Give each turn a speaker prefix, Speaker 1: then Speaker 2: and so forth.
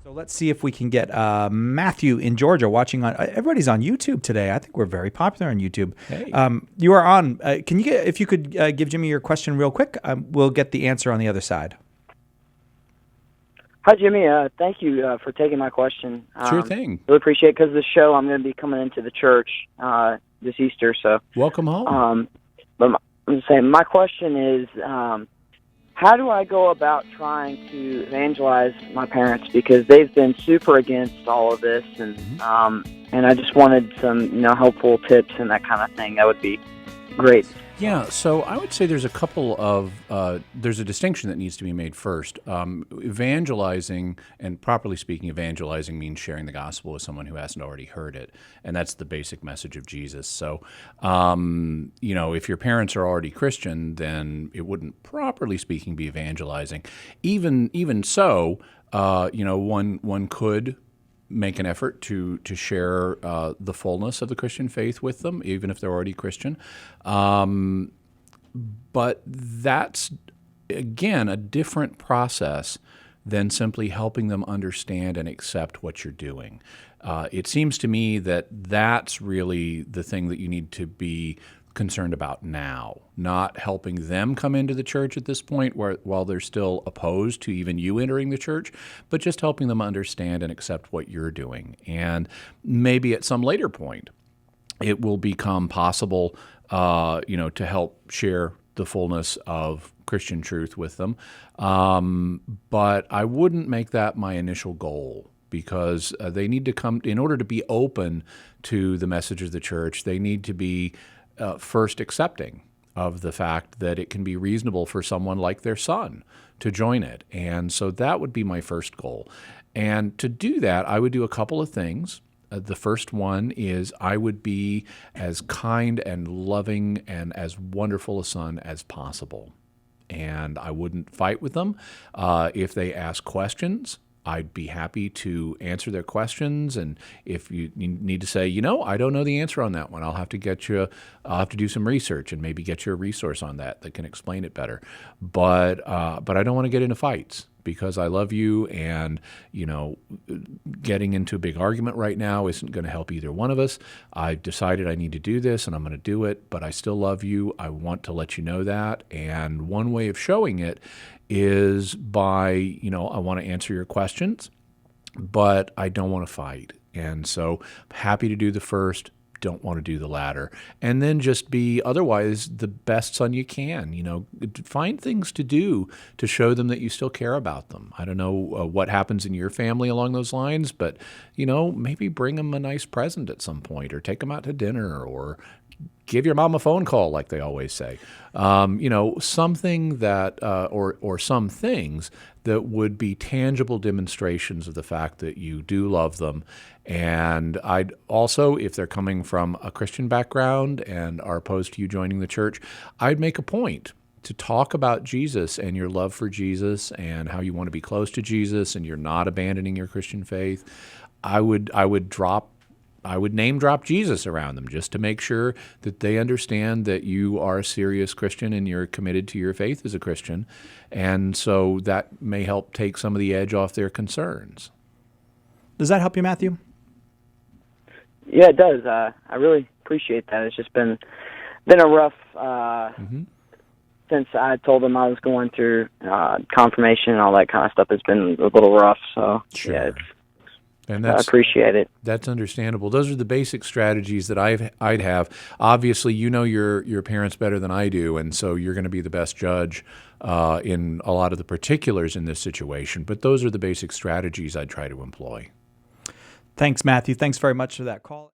Speaker 1: So let's see if we can get Matthew in Georgia watching on. Everybody's on YouTube today. I think we're very popular on YouTube.
Speaker 2: Hey.
Speaker 1: You are on. Can you get, if you could give Jimmy your question real quick? We'll get the answer on the other side.
Speaker 3: Hi, Jimmy. Thank you for taking my question.
Speaker 2: Sure thing.
Speaker 3: Really appreciate it because of the show. I'm going to be coming into the church this Easter. So
Speaker 2: welcome home.
Speaker 3: But I'm saying my question is, how do I go about trying to evangelize my parents, because they've been super against all of this, and I just wanted some helpful tips and that kind of thing. That would be great.
Speaker 2: Yeah, so I would say there's a couple of, there's a distinction that needs to be made first. Evangelizing, and properly speaking, evangelizing means sharing the gospel with someone who hasn't already heard it, and that's the basic message of Jesus. So, if your parents are already Christian, then it wouldn't, properly speaking, be evangelizing. Even so, one could make an effort to share the fullness of the Christian faith with them, even if they're already Christian. But that's, again, a different process than simply helping them understand and accept what you're doing. It seems to me that that's really the thing that you need to be concerned about now, not helping them come into the church at this point while they're still opposed to even you entering the church, but just helping them understand and accept what you're doing. And maybe at some later point, it will become possible, to help share the fullness of Christian truth with them. But I wouldn't make that my initial goal, because they need to come, in order to be open to the message of the church, they need to be first accepting of the fact that it can be reasonable for someone like their son to join it. And so that would be my first goal. And to do that, I would do a couple of things. The first one is I would be as kind and loving and as wonderful a son as possible. And I wouldn't fight with them. If they ask questions, I'd be happy to answer their questions, and if you need to say, I don't know the answer on that one, I'll have to do some research and maybe get you a resource on that can explain it better. But I don't want to get into fights, because I love you, and getting into a big argument right now isn't going to help either one of us. I've decided I need to do this, and I'm going to do it, but I still love you. I want to let you know that, and one way of showing it is by, I want to answer your questions, but I don't want to fight. And so happy to do the first, don't want to do the latter. And then just be otherwise the best son you can. Find things to do to show them that you still care about them. I don't know what happens in your family along those lines, but, maybe bring them a nice present at some point, or take them out to dinner, or give your mom a phone call, like they always say. Something that, or some things that would be tangible demonstrations of the fact that you do love them. And I'd also, if they're coming from a Christian background and are opposed to you joining the church, I'd make a point to talk about Jesus and your love for Jesus and how you want to be close to Jesus and you're not abandoning your Christian faith. I would name drop Jesus around them, just to make sure that they understand that you are a serious Christian and you're committed to your faith as a Christian. And so that may help take some of the edge off their concerns.
Speaker 1: Does that help you, Matthew?
Speaker 3: Yeah, it does. I really appreciate that. It's just been a rough, since I told them I was going through confirmation and all that kind of stuff. It's been a little rough. So
Speaker 2: sure.
Speaker 3: Yeah,
Speaker 2: and
Speaker 3: I appreciate it.
Speaker 2: That's understandable. Those are the basic strategies that I'd have. Obviously, your parents better than I do, and so you're going to be the best judge in a lot of the particulars in this situation. But those are the basic strategies I'd try to employ.
Speaker 1: Thanks, Matthew. Thanks very much for that call.